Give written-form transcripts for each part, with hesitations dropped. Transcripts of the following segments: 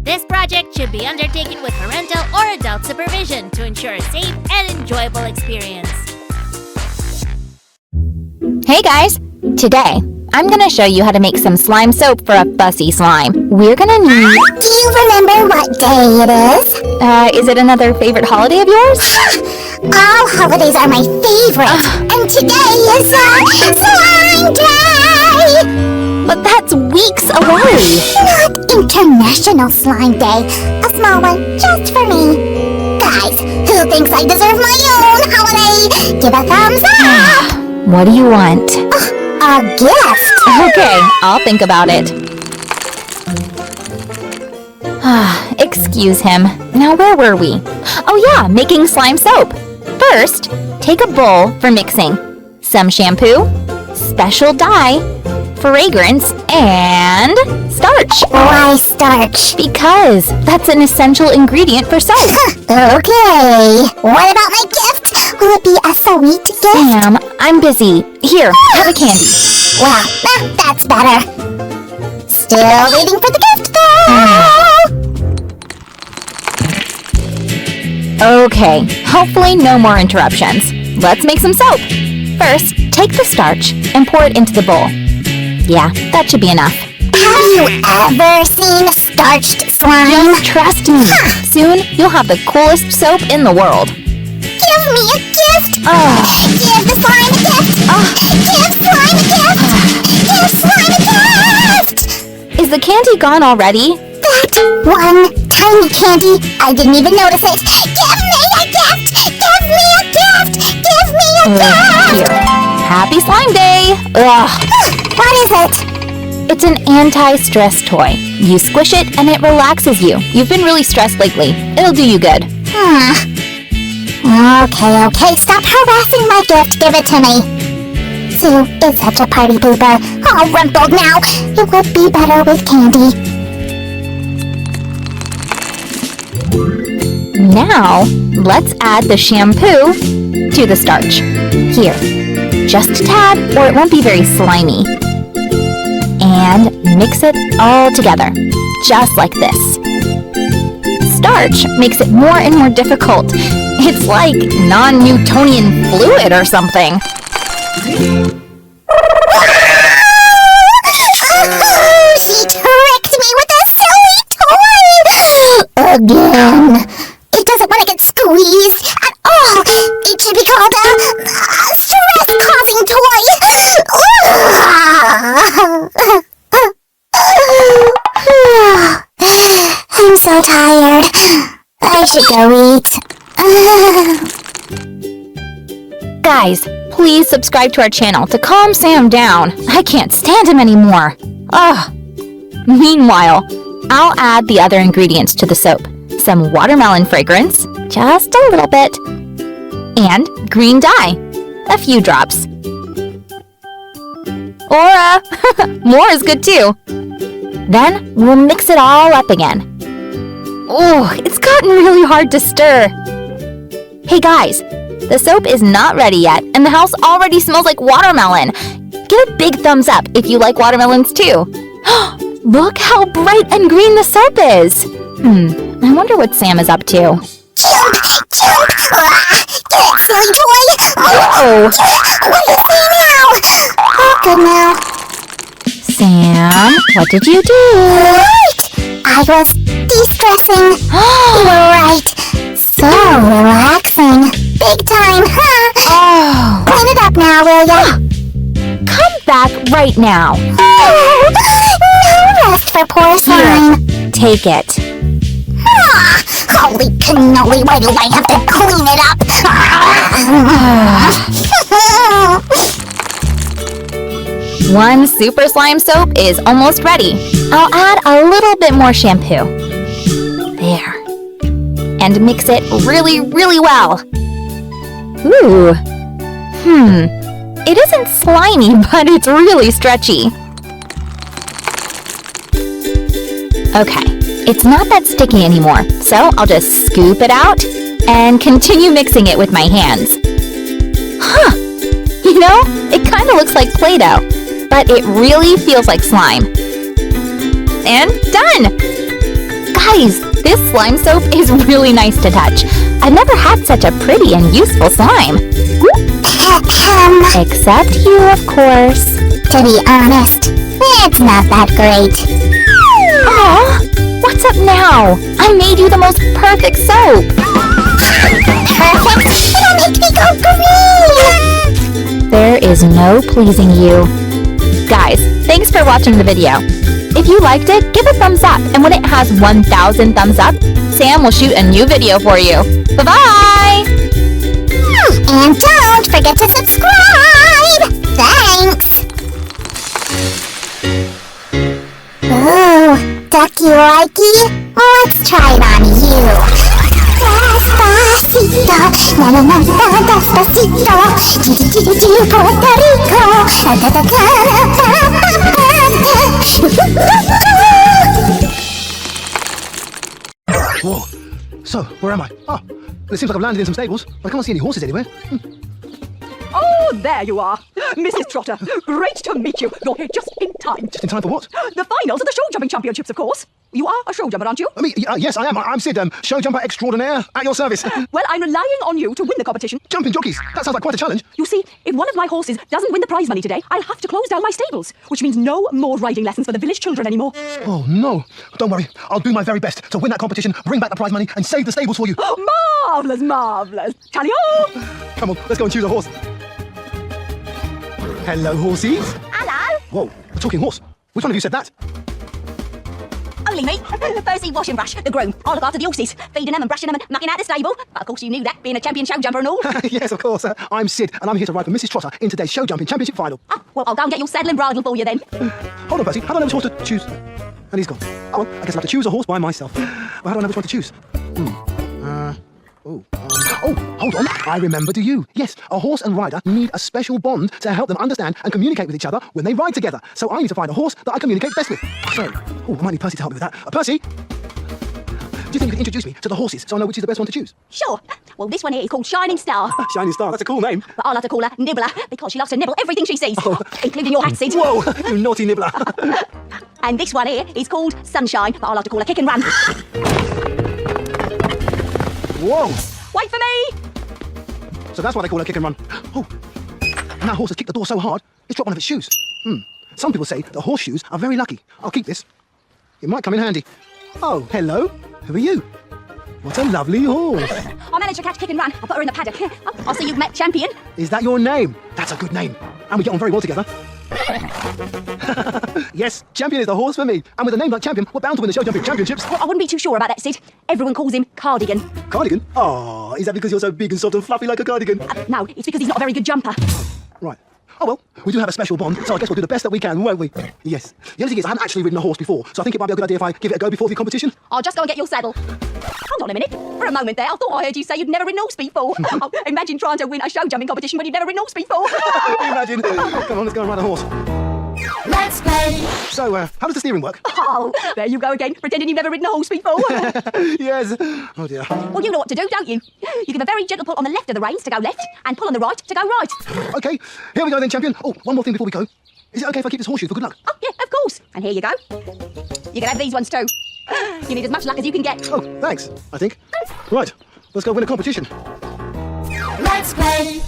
This project should be undertaken with parental or adult supervision to ensure a safe and enjoyable experience. Hey guys! Today, I'm gonna show you how to make some slime soap for a fussy slime. We're gonna need... Do you remember what day it is? Is it another favorite holiday of yours? All holidays are my favorite, and today is Slime Day! But that's weeks away! Not International Slime Day. A small one just for me. Guys, who thinks I deserve my own holiday? Give a thumbs up! What do you want? A gift! Okay, I'll think about it. Excuse him. Now where were we? Oh yeah, making slime soap. First, take a bowl for mixing. Some shampoo, special dye, fragrance, and starch. Why starch? Because that's an essential ingredient for soap. Okay. What about my gift? Will it be a sweet gift? Sam, I'm busy. Here, have a candy. Well, that's better. Still waiting for the gift, though! Okay, hopefully no more interruptions. Let's make some soap. First, take the starch and pour it into the bowl. Yeah, that should be enough. Have you ever seen starched slime? Trust me. Soon, you'll have the coolest soap in the world. Give me a gift! Oh. Give the slime a gift! Give slime a gift! Give slime a gift! Is the candy gone already? That one tiny candy, I didn't even notice it. Give me a gift! Give me a gift! Give me a gift! Here. Happy Slime Day! Ugh. What is it? It's an anti-stress toy. You squish it and it relaxes you. You've been really stressed lately. It'll do you good. Okay, stop harassing my gift. Give it to me. Sue is such a party pooper. All rumpled now. It would be better with candy. Now, let's add the shampoo to the starch. Here, just a tad or it won't be very slimy. And mix it all together, just like this. Starch makes it more and more difficult. It's like non-Newtonian fluid or something. She tricked me with a silly toy! Again. It doesn't want to get squeezed at all. It should be called a stress-causing toy. I'm so tired. I should go eat. Guys, please subscribe to our channel to calm Sam down. I can't stand him anymore. Ugh. Meanwhile, I'll add the other ingredients to the soap. Some watermelon fragrance, just a little bit, and green dye, a few drops. Or, more is good too. Then we'll mix it all up again. Oh, it's gotten really hard to stir. Hey guys, the soap is not ready yet, and the house already smells like watermelon. Give a big thumbs up if you like watermelons too. Look how bright and green the soap is. I wonder what Sam is up to. Jump! Get it, silly toy! Whoa! What do you see now? Oh, good now. Sam, what did you do? Right! I was de-stressing. Right. So relaxing. Big time, huh? Clean it up now, will ya? Come back right now. No rest for poor slime. Here, take it. Holy cannoli, why do I have to clean it up? One super slime soap is almost ready. I'll add a little bit more shampoo. There. And mix it really, really well. Ooh. It isn't slimy, but it's really stretchy. Okay, it's not that sticky anymore, so I'll just scoop it out and continue mixing it with my hands. You know, it kind of looks like Play-Doh, but it really feels like slime. And done! Guys, this slime soap is really nice to touch. I've never had such a pretty and useful slime. Except you, of course. To be honest, it's not that great. Aw, what's up now? I made you the most perfect soap. Perfect? It'll make me go green! There is no pleasing you. Guys, thanks for watching the video. If you liked it, give a thumbs up, and when it has 1,000 thumbs up, Sam will shoot a new video for you. Bye-bye! And don't forget to subscribe! Thanks! Ooh, ducky likey, let's try it on you. Despacito, na na na na, despacito, Puerto Rico, Whoa. So, where am I? Oh, it seems like I've landed in some stables, but I can't see any horses anywhere. Oh, there you are. Mrs. Trotter, great to meet you. You're here just in time. Just in time for what? The finals of the show jumping championships, of course. You are a show jumper, aren't you? I mean, yes, I am. I'm Sid, show jumper extraordinaire, at your service. Well, I'm relying on you to win the competition. Jumping jockeys, that sounds like quite a challenge. You see, if one of my horses doesn't win the prize money today, I'll have to close down my stables, which means no more riding lessons for the village children anymore. Oh, no. Don't worry, I'll do my very best to win that competition, bring back the prize money, and save the stables for you. Marvellous, marvellous. Tally-o! Come on, let's go and choose a horse. Hello, horsies. Hello? Whoa, a talking horse. Which one of you said that? Only me. Percy Wash and Brush, the groom. I look after the horses, feeding them and brushing them and mucking out the stable. But of course you knew that, being a champion show jumper and all. Yes, of course. I'm Sid, and I'm here to ride for Mrs. Trotter in today's show jumping championship final. Ah, well, I'll go and get your saddle and bridle for you then. Hold on, Percy. How do I know which horse to choose? And he's gone. Oh, well, I guess I'll have to choose a horse by myself. Well, how do I know which one to choose? Hold on. I remember, do you? Yes, a horse and rider need a special bond to help them understand and communicate with each other when they ride together. So I need to find a horse that I communicate best with. So, I might need Percy to help me with that. Percy? Do you think you could introduce me to the horses so I know which is the best one to choose? Sure. Well, this one here is called Shining Star. Shining Star, that's a cool name. But I'll have to call her Nibbler because she loves to nibble everything she sees, including your hat, Sid. Whoa, you naughty nibbler. And this one here is called Sunshine, but I'll have to call her Kick and Run. Whoa, Wait for me! so that's why they call her Kick and Run. Oh, and that horse has kicked the door so hard, it's dropped one of its shoes. Some people say the horseshoes are very lucky. I'll keep this. It might come in handy. Oh, hello. Who are you? What a lovely horse. I managed to catch Kick and Run. I put her in the paddock. I'll see you've met Champion. Is that your name? That's a good name. And we get on very well together. Yes, Champion is the horse for me. And with a name like Champion, we're bound to win the show jumping championships. Well, I wouldn't be too sure about that, Sid. Everyone calls him Cardigan. Cardigan? Oh, is that because you're so big and soft and fluffy like a cardigan? No, it's because he's not a very good jumper. Right. Oh well, we do have a special bond, so I guess we'll do the best that we can, won't we? Yes. The only thing is, I haven't actually ridden a horse before, so I think it might be a good idea if I give it a go before the competition. I'll just go and get your saddle. Hold on a minute. For a moment there, I thought I heard you say you'd never ridden a horse before. Oh, imagine trying to win a show jumping competition when you've never ridden a horse before. Imagine. Come on, let's go and ride a horse. Let's play. So, how does the steering work? Oh, there you go again, pretending you've never ridden a horse before. Yes. Oh dear. Well, you know what to do, don't you? You give a very gentle pull on the left of the reins to go left, and pull on the right to go right. Okay, here we go then, Champion. Oh, one more thing before we go. Is it okay if I keep this horseshoe for good luck? Oh, yeah, of course. And here you go. You can have these ones too. You need as much luck as you can get. Oh, thanks, I think. Right, let's go win a competition. Let's play.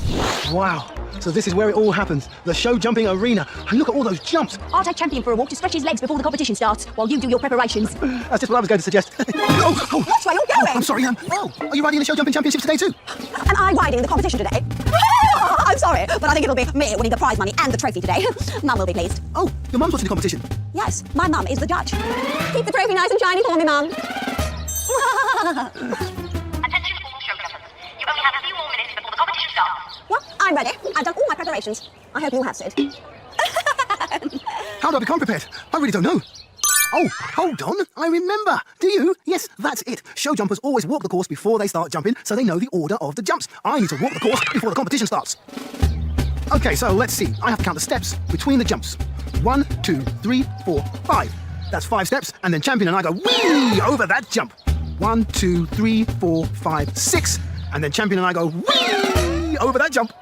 Wow, so this is where it all happens. The show jumping arena. And look at all those jumps. I'll take Champion for a walk to stretch his legs before the competition starts, while you do your preparations. That's just what I was going to suggest. Which way are you going? I'm sorry, oh, are you riding in the show jumping championships today too? Am I riding in the competition today? I'm sorry, but I think it'll be me winning the prize money and the trophy today. Mum will be pleased. Oh, your mum's watching the competition. Yes, my mum is the judge. Keep the trophy nice and shiny for me, Mum. Attention all show jumpers. You only have a few more minutes before the competition starts. Well, I'm ready. I've done all my preparations. I hope you have, Sid. How do I become prepared? I really don't know. Oh, hold on. I remember. Do you? Yes, that's it. Show jumpers always walk the course before they start jumping, so they know the order of the jumps. I need to walk the course before the competition starts. Okay, so let's see. I have to count the steps between the jumps. 1, 2, 3, 4, 5. That's 5 steps, and then Champion and I go whee over that jump. 1, 2, 3, 4, 5, 6. And then Champion and I go whee over that jump.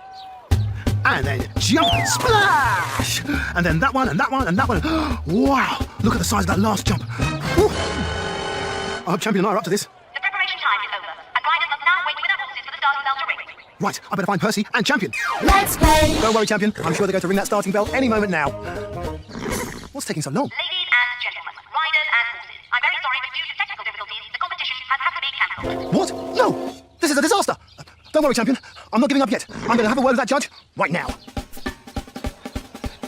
And then jump, splash! And then that one, and that one, and that one. Wow, look at the size of that last jump. Woo. I hope Champion and I are up to this. The preparation time is over, and riders must now wait with their horses for the starting bell to ring. Right, I better find Percy and Champion. Let's play. Don't worry, Champion. I'm sure they're going to ring that starting bell any moment now. What's taking so long? Ladies and gentlemen, riders and horses, I'm very sorry, but due to technical difficulties, the competition has had to be cancelled. What? No! This is a disaster! Don't worry, Champion. I'm not giving up yet. I'm going to have a word with that judge right now.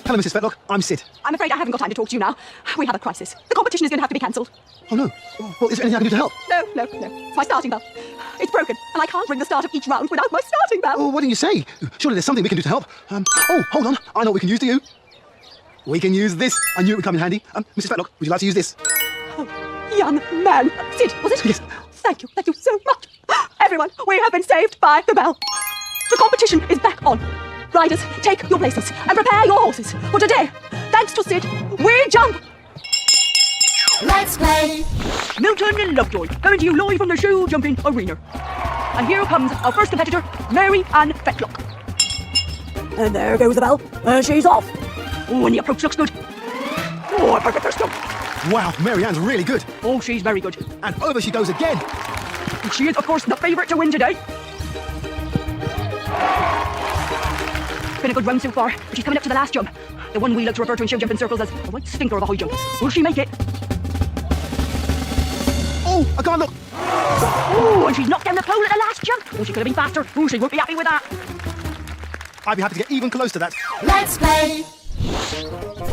Hello, Mrs. Fetlock. I'm Sid. I'm afraid I haven't got time to talk to you now. We have a crisis. The competition is going to have to be cancelled. Oh, no. Well, is there anything I can do to help? No. It's my starting bell. It's broken, and I can't ring the start of each round without my starting bell. Oh, what didn't you say? Surely there's something we can do to help. Oh, hold on. I know what we can use, do you? We can use this. I knew it would come in handy. Mrs. Fetlock, would you like to use this? Young man. Sid, was it? Yes. Thank you so much. Everyone, we have been saved by the bell. The competition is back on. Riders, take your places and prepare your horses for today. Thanks to Sid, we jump. Let's play. Milton and Lovejoy, coming to you live from the show jumping arena. And here comes our first competitor, Mary Ann Fetlock. And there goes the bell. And she's off. Oh, and the approach looks good. Oh, a perfect first jump. Wow, Mary Ann's really good. Oh, she's very good. And over she goes again. And she is, of course, the favourite to win today. It's been a good run so far, but she's coming up to the last jump. The one we like to refer to in show jumping circles as a white stinker of a high jump. Will she make it? Oh, I can't look. Oh, and she's knocked down the pole at the last jump. Oh, she could have been faster. Oh, she won't be happy with that. I'd be happy to get even close to that. Let's play.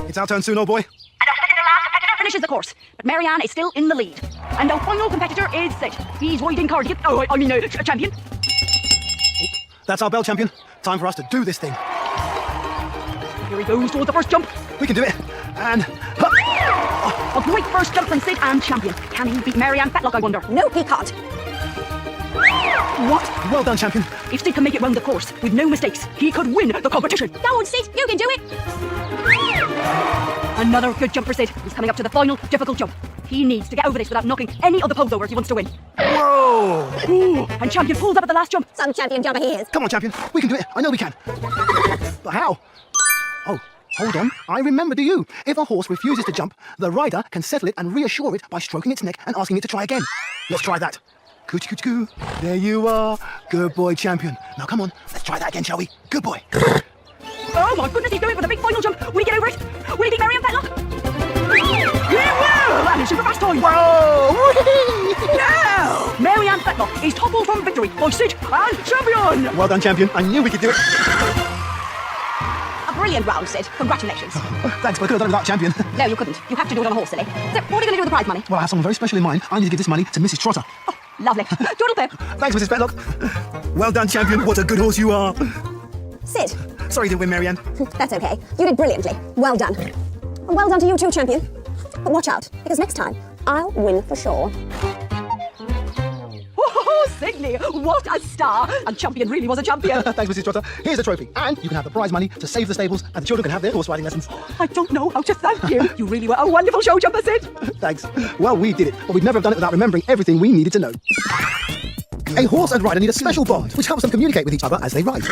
It's our turn soon, old boy. And our second to last competitor Finishes the course, but Marianne is still in the lead. And our final competitor is Sid. He's riding Cardigan. Oh, I mean, Champion. That's our bell, Champion. Time for us to do this thing. Here he goes towards the first jump. We can do it. And... A great first jump from Sid and Champion. Can he beat Marianne Fetlock, I wonder? No, he can't. What? Well done, Champion. If Sid can make it round the course with no mistakes, he could win the competition. Go on, Sid, you can do it. Another good jump for Sid. He's coming up to the final difficult jump. He needs to get over this without knocking any of the poles over if he wants to win. Whoa! Ooh, and Champion pulls up at the last jump. Some champion jumper he is. Come on, Champion. We can do it. I know we can. But how? Oh, hold on. I remember, do you? If a horse refuses to jump, the rider can settle it and reassure it by stroking its neck and asking it to try again. Let's try that. Coochie coochie coo. There you are. Good boy, Champion. Now come on. Let's try that again, shall we? Good boy. Oh my goodness, he's going for the big final jump. Will he get over it? Will he beat Marianne Fetlock? He will! And in super fast time. Whoa! Now, Marianne Fetlock is toppled from victory by Sid and Champion. Well done, Champion. I knew we could do it. A brilliant round, Sid. Congratulations. Thanks, but I could have done it without Champion. No, you couldn't. You have to do it on a horse, silly. So, what are you going to do with the prize money? Well, I have someone very special in mind. I need to give this money to Mrs. Trotter. Oh, lovely. Doodle pip. Thanks, Mrs. Fetlock. Well done, Champion. What a good horse you are. Sid, Sorry you didn't win, Marianne. that's okay. You did brilliantly. Well done. And well done to you too, champion. But watch out, because next time, I'll win for sure. Oh, Sydney, what a star. And Champion really was a champion. Thanks, Mrs. Trotter. Here's a trophy. And you can have the prize money to save the stables, and the children can have their horse riding lessons. I don't know how to thank you. You really were a wonderful show jumper, Sid. Thanks. Well, we did it, but we'd never have done it without remembering everything we needed to know. A horse and rider need a special bond, which helps them communicate with each other as they ride.